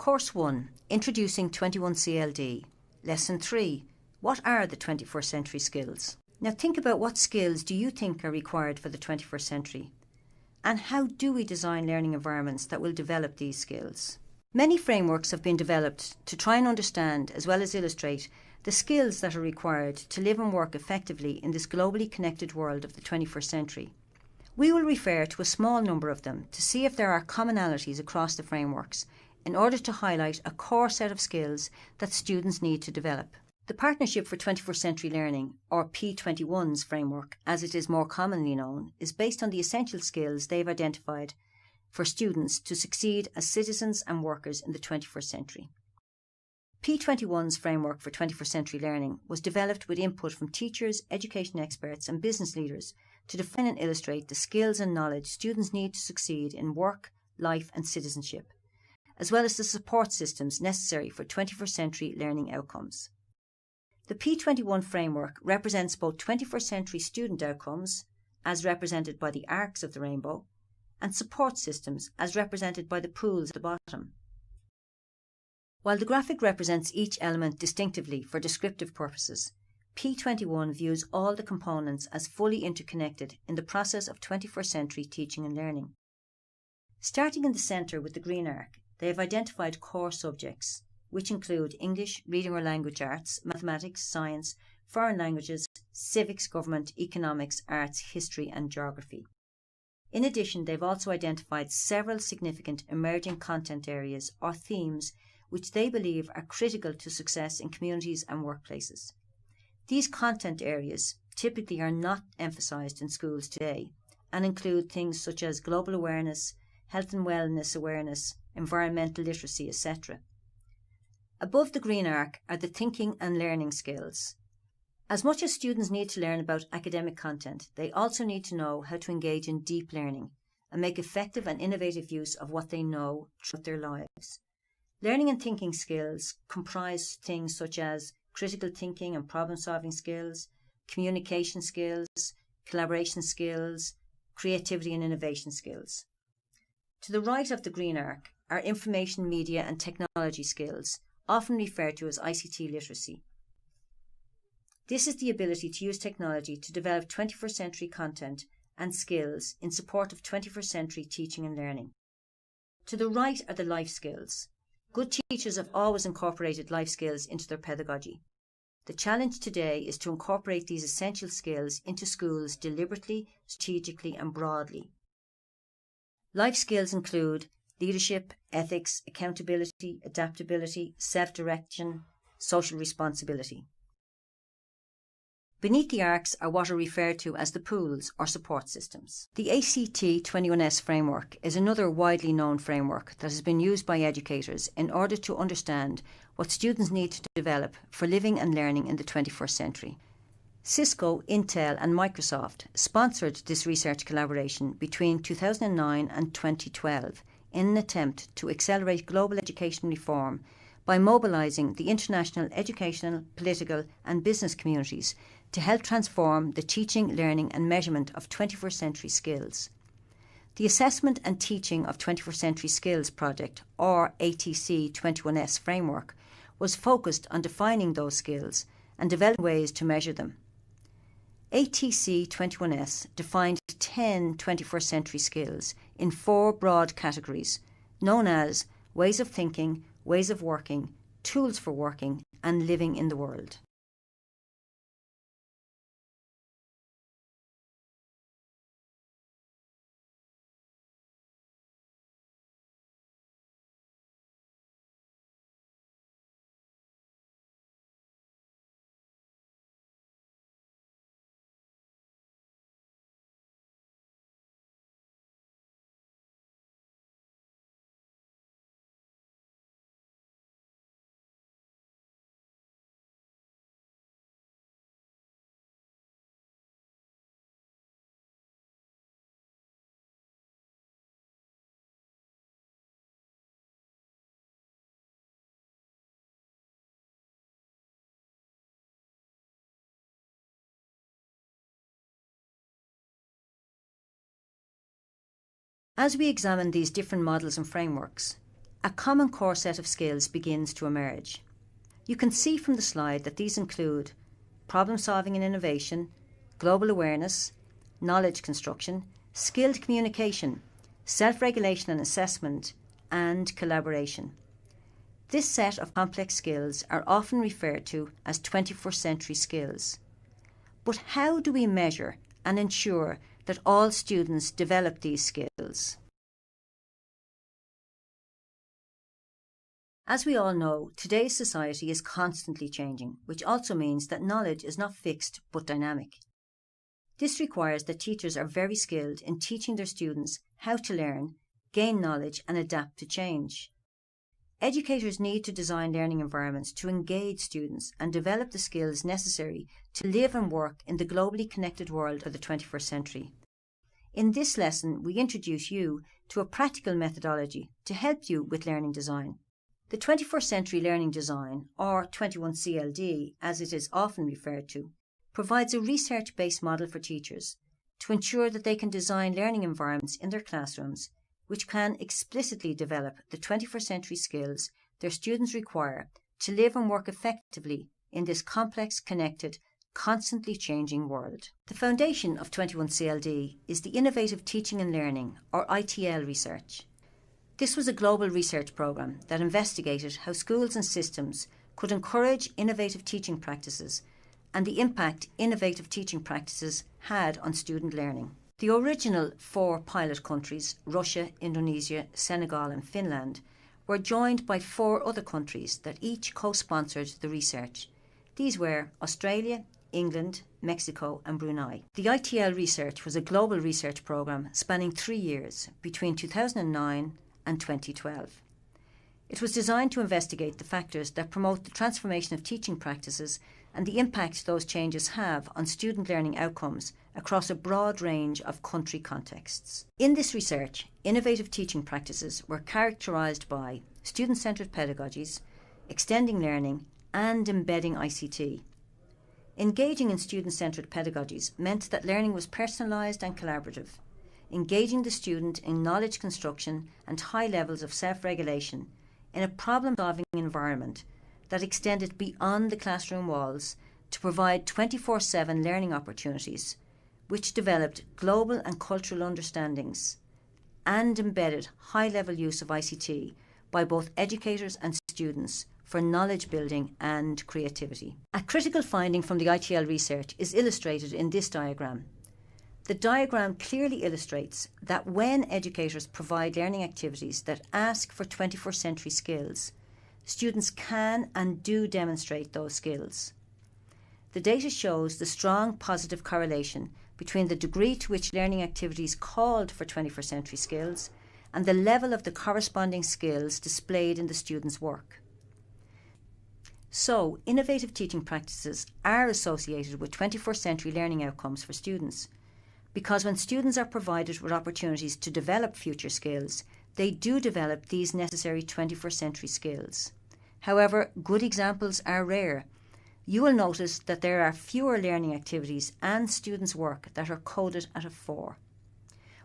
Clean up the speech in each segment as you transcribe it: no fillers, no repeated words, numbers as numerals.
Course 1, Introducing 21CLD. Lesson 3, What are the 21st century skills? Now think about what skills do you think are required for the 21st century? And how do we design learning environments that will develop these skills? Many frameworks have been developed to try and understand, as well as illustrate, the skills that are required to live and work effectively in this globally connected world of the 21st century. We will refer to a small number of them to see if there are commonalities across the frameworks in order to highlight a core set of skills that students need to develop. The Partnership for 21st Century Learning, or P21's framework, as it is more commonly known, is based on the essential skills they've identified for students to succeed as citizens and workers in the 21st century. P21's framework for 21st century learning was developed with input from teachers, education experts and business leaders to define and illustrate the skills and knowledge students need to succeed in work, life and citizenship, as well as the support systems necessary for 21st century learning outcomes. The P21 framework represents both 21st century student outcomes, as represented by the arcs of the rainbow, and support systems, as represented by the pools at the bottom. While the graphic represents each element distinctively for descriptive purposes, P21 views all the components as fully interconnected in the process of 21st century teaching and learning. Starting in the centre with the green arc, they have identified core subjects, which include English, reading or language arts, mathematics, science, foreign languages, civics, government, economics, arts, history and geography. In addition, they've also identified several significant emerging content areas or themes which they believe are critical to success in communities and workplaces. These content areas typically are not emphasised in schools today and include things such as global awareness, health and wellness awareness, environmental literacy, etc. Above the green arc are the thinking and learning skills. As much as students need to learn about academic content, they also need to know how to engage in deep learning and make effective and innovative use of what they know throughout their lives. Learning and thinking skills comprise things such as critical thinking and problem-solving skills, communication skills, collaboration skills, creativity and innovation skills. To the right of the green arc are information, media and technology skills, often referred to as ICT literacy. This is the ability to use technology to develop 21st century content and skills in support of 21st century teaching and learning. To the right are the life skills. Good teachers have always incorporated life skills into their pedagogy. The challenge today is to incorporate these essential skills into schools deliberately, strategically and broadly. Life skills include leadership, ethics, accountability, adaptability, self-direction, social responsibility. Beneath the arcs are what are referred to as the pools or support systems. The ACT21S framework is another widely known framework that has been used by educators in order to understand what students need to develop for living and learning in the 21st century. Cisco, Intel and Microsoft sponsored this research collaboration between 2009 and 2012 in an attempt to accelerate global education reform by mobilising the international educational, political and business communities to help transform the teaching, learning and measurement of 21st century skills. The Assessment and Teaching of 21st Century Skills project, or ATC21S framework, was focused on defining those skills and developing ways to measure them. ATC21S defined 10 21st century skills in 4 broad categories, known as ways of thinking, ways of working, tools for working, and living in the world. As we examine these different models and frameworks, a common core set of skills begins to emerge. You can see from the slide that these include problem solving and innovation, global awareness, knowledge construction, skilled communication, self-regulation and assessment, and collaboration. This set of complex skills are often referred to as 21st century skills. But how do we measure and ensure that all students develop these skills? As we all know, today's society is constantly changing, which also means that knowledge is not fixed but dynamic. This requires that teachers are very skilled in teaching their students how to learn, gain knowledge, and adapt to change. Educators need to design learning environments to engage students and develop the skills necessary to live and work in the globally connected world of the 21st century. In this lesson, we introduce you to a practical methodology to help you with learning design. The 21st Century Learning Design, or 21CLD as it is often referred to, provides a research-based model for teachers to ensure that they can design learning environments in their classrooms which can explicitly develop the 21st century skills their students require to live and work effectively in this complex, connected, constantly changing world. The foundation of 21CLD is the Innovative Teaching and Learning, or ITL research. This was a global research programme that investigated how schools and systems could encourage innovative teaching practices and the impact innovative teaching practices had on student learning. The original 4 pilot countries, Russia, Indonesia, Senegal and Finland, were joined by 4 other countries that each co-sponsored the research. These were Australia, England, Mexico and Brunei. The ITL research was a global research programme spanning 3 years between 2009 and 2012. It was designed to investigate the factors that promote the transformation of teaching practices and the impact those changes have on student learning outcomes across a broad range of country contexts. In this research, innovative teaching practices were characterised by student-centred pedagogies, extending learning and embedding ICT. Engaging in student-centred pedagogies meant that learning was personalised and collaborative, engaging the student in knowledge construction and high levels of self-regulation in a problem-solving environment that extended beyond the classroom walls to provide 24/7 learning opportunities, which developed global and cultural understandings and embedded high-level use of ICT by both educators and students for knowledge building and creativity. A critical finding from the ITL research is illustrated in this diagram. The diagram clearly illustrates that when educators provide learning activities that ask for 21st century skills, students can and do demonstrate those skills. The data shows the strong positive correlation between the degree to which learning activities called for 21st century skills and the level of the corresponding skills displayed in the students' work. So, innovative teaching practices are associated with 21st century learning outcomes for students, because when students are provided with opportunities to develop future skills, they do develop these necessary 21st century skills. However, good examples are rare. You will notice that there are fewer learning activities and students' work that are coded at a 4.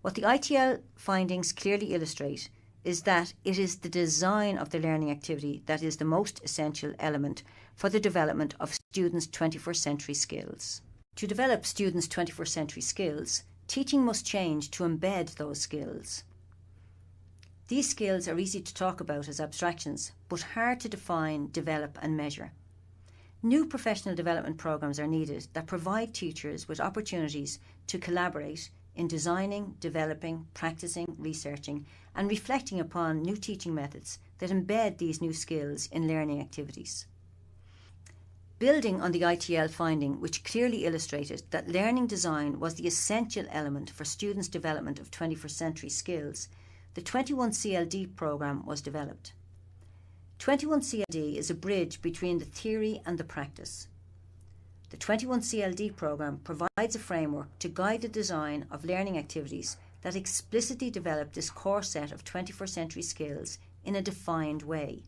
What the ITL findings clearly illustrate is that it is the design of the learning activity that is the most essential element for the development of students' 21st century skills. To develop students' 21st century skills, teaching must change to embed those skills. These skills are easy to talk about as abstractions, but hard to define, develop and measure. New professional development programmes are needed that provide teachers with opportunities to collaborate in designing, developing, practising, researching and reflecting upon new teaching methods that embed these new skills in learning activities. Building on the ITL finding, which clearly illustrated that learning design was the essential element for students' development of 21st century skills, the 21CLD programme was developed. 21CLD is a bridge between the theory and the practice. The 21CLD programme provides a framework to guide the design of learning activities that explicitly develop this core set of 21st century skills in a defined way.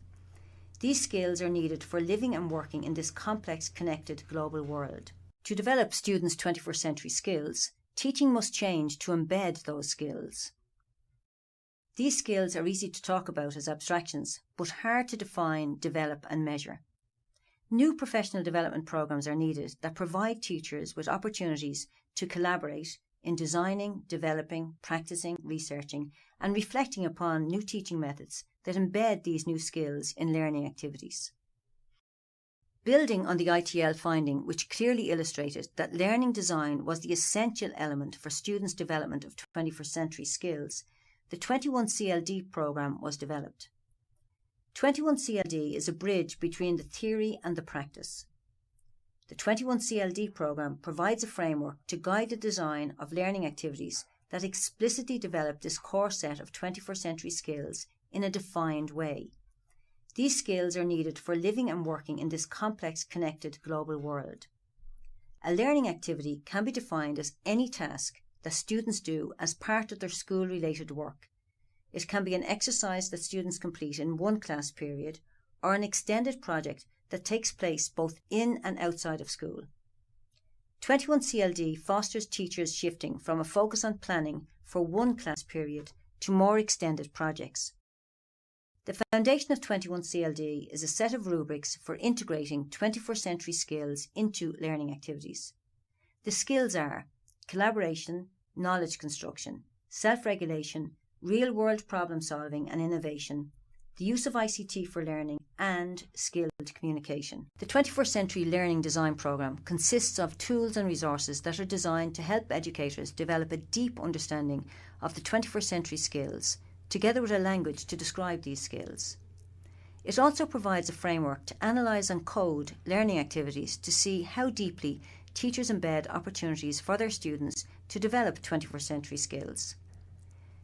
These skills are needed for living and working in this complex, connected global world. To develop students' 21st century skills, teaching must change to embed those skills. These skills are easy to talk about as abstractions, but hard to define, develop and measure. New professional development programs are needed that provide teachers with opportunities to collaborate in designing, developing, practicing, researching and reflecting upon new teaching methods that embed these new skills in learning activities. Building on the ITL finding, which clearly illustrated that learning design was the essential element for students' development of 21st century skills, the 21CLD programme was developed. 21CLD is a bridge between the theory and the practice. The 21CLD programme provides a framework to guide the design of learning activities that explicitly develop this core set of 21st century skills in a defined way. These skills are needed for living and working in this complex, connected global world. A learning activity can be defined as any task that students do as part of their school-related work. It can be an exercise that students complete in one class period or an extended project that takes place both in and outside of school. 21CLD fosters teachers shifting from a focus on planning for one class period to more extended projects. The foundation of 21CLD is a set of rubrics for integrating 21st century skills into learning activities. The skills are collaboration, knowledge construction, self-regulation, real-world problem-solving and innovation, the use of ICT for learning, and skilled communication. The 21st Century Learning Design Programme consists of tools and resources that are designed to help educators develop a deep understanding of the 21st century skills, together with a language to describe these skills. It also provides a framework to analyse and code learning activities to see how deeply teachers embed opportunities for their students to develop 21st century skills.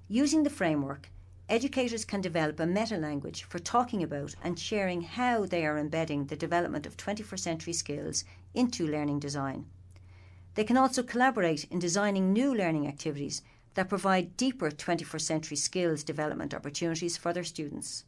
Using the framework, educators can develop a meta-language for talking about and sharing how they are embedding the development of 21st century skills into learning design. They can also collaborate in designing new learning activities that provide deeper 21st century skills development opportunities for their students.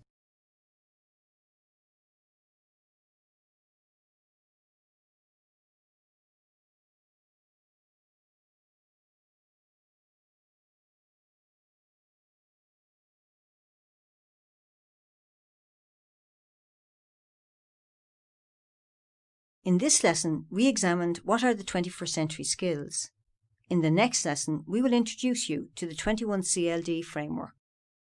In this lesson, we examined what are the 21st century skills. In the next lesson, we will introduce you to the 21CLD framework.